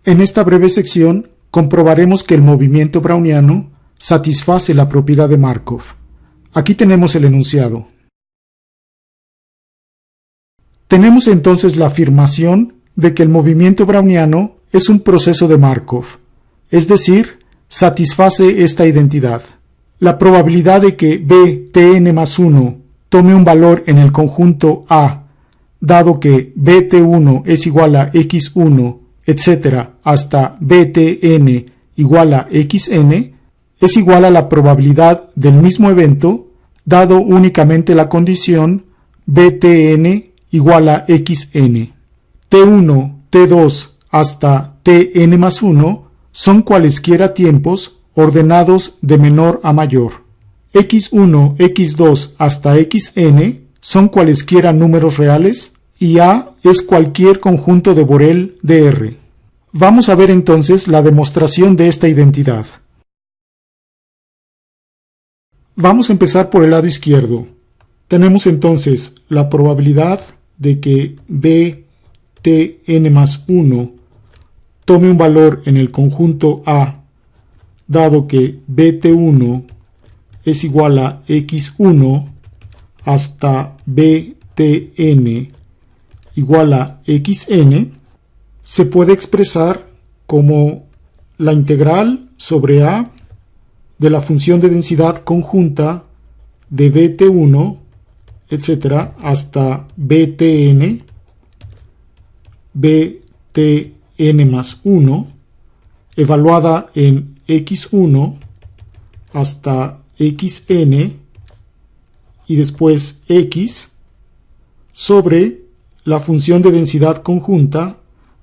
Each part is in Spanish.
En esta breve sección comprobaremos que el movimiento browniano satisface la propiedad de Markov. Aquí tenemos el enunciado. Tenemos entonces la afirmación de que el movimiento browniano es un proceso de Markov, es decir, satisface esta identidad. La probabilidad de que Btn más 1 tome un valor en el conjunto A, dado que Bt1 es igual a x1, etc., hasta Btn igual a xn, es igual a la probabilidad del mismo evento, dado únicamente la condición Btn igual a xn. T1, T2 hasta Tn más 1 son cualesquiera tiempos ordenados de menor a mayor. x1, x2 hasta xn son cualesquiera números reales y A es cualquier conjunto de Borel de R. Vamos a ver entonces la demostración de esta identidad. Vamos a empezar por el lado izquierdo. Tenemos entonces la probabilidad de que Btn más 1 tome un valor en el conjunto A, dado que Bt1 es igual a x1 hasta Btn igual a xn, se puede expresar como la integral sobre A de la función de densidad conjunta de Bt1, etc., hasta Btn más 1, evaluada en x1 hasta xn y después x, sobre la función de densidad conjunta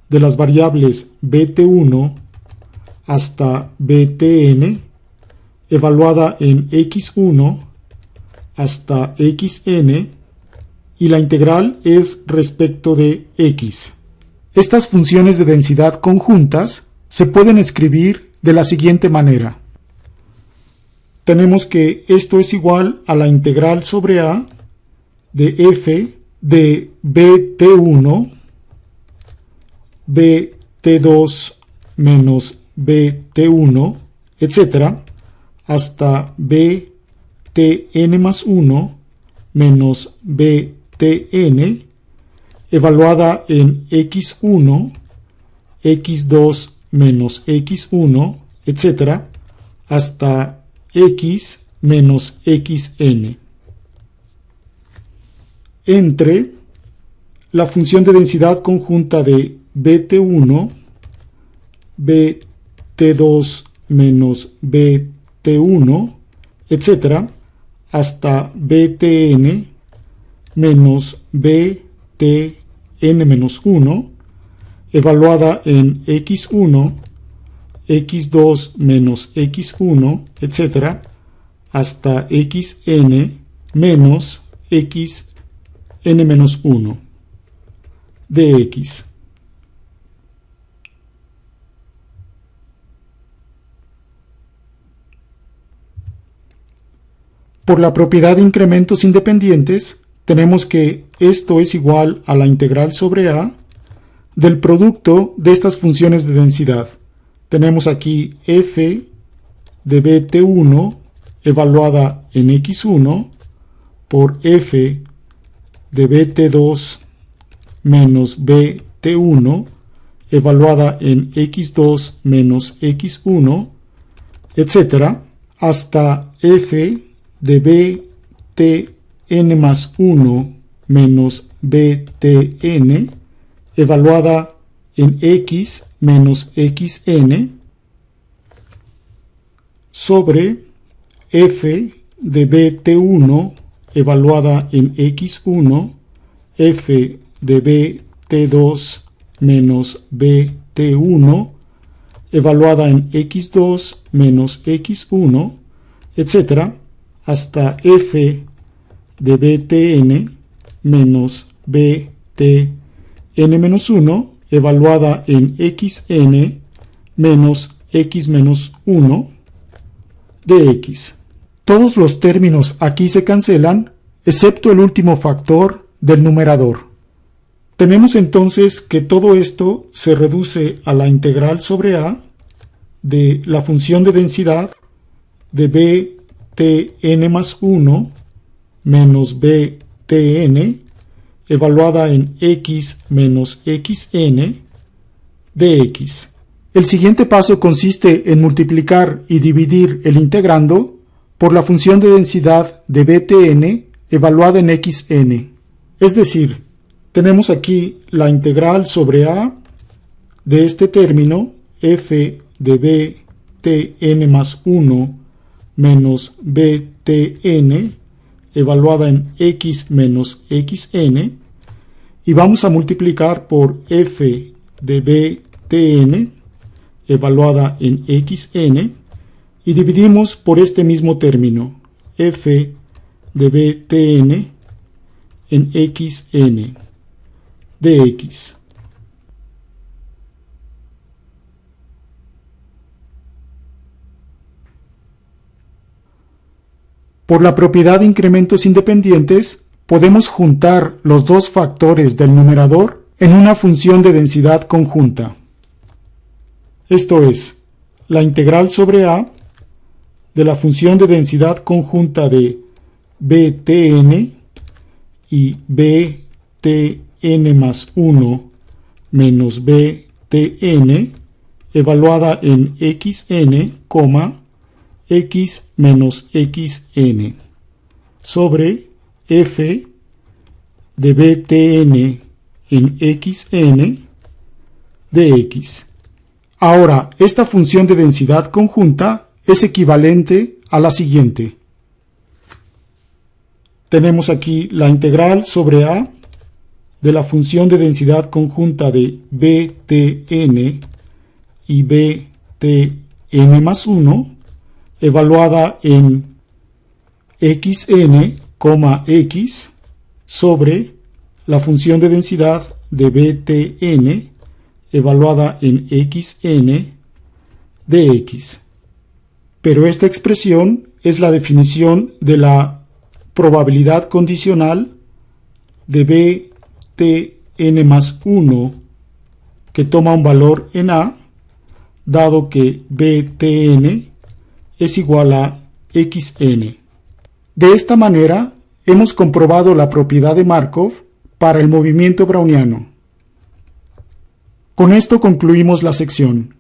de las variables Bt1 hasta Btn, evaluada en x1 hasta xn, y la integral es respecto de x. Estas funciones de densidad conjuntas se pueden escribir de la siguiente manera. Tenemos que esto es igual a la integral sobre A de f de Bt1, Bt2 menos Bt1, etc., hasta Btn más 1 menos Btn, evaluada en x1, x2 menos x1, etc., hasta x menos xn. Entre la función de densidad conjunta de Bt1, Bt2 menos Bt1, etc., hasta Btn menos Btn menos 1, evaluada en x1, x2 menos x1, etc., hasta xn menos xn menos 1 de x. Por la propiedad de incrementos independientes, tenemos que esto es igual a la integral sobre A del producto de estas funciones de densidad. Tenemos aquí f de Bt1 evaluada en x1 por f de Bt2 menos Bt1 evaluada en x2 menos x1, etc., hasta f de Btn más 1 menos Btn evaluada en x menos xn, sobre f de Bt1 evaluada en x1, f de Bt2 menos Bt1 evaluada en x2 menos x1, etc., hasta f de Btn menos Btn menos 1 evaluada en xn menos x menos 1 de x. Todos los términos aquí se cancelan, excepto el último factor del numerador. Tenemos entonces que todo esto se reduce a la integral sobre A de la función de densidad de btn más 1 menos btn evaluada en x menos xn de x. El siguiente paso consiste en multiplicar y dividir el integrando por la función de densidad de btn evaluada en xn. Es decir, tenemos aquí la integral sobre A de este término f de btn más 1 menos btn evaluada en x menos xn y vamos a multiplicar por f de btn evaluada en xn y dividimos por este mismo término f de btn en xn de x. Por la propiedad de incrementos independientes, podemos juntar los dos factores del numerador en una función de densidad conjunta. Esto es, la integral sobre A de la función de densidad conjunta de btn y btn más 1 menos btn evaluada en xn, x menos xn sobre f de btn en xn de x. Ahora, esta función de densidad conjunta es equivalente a la siguiente. Tenemos aquí la integral sobre A de la función de densidad conjunta de btn y btn más 1 evaluada en xn, x sobre la función de densidad de btn evaluada en xn de x. Pero esta expresión es la definición de la probabilidad condicional de btn más 1 que toma un valor en A, dado que btn es igual a xn. De esta manera, hemos comprobado la propiedad de Markov para el movimiento browniano. Con esto concluimos la sección.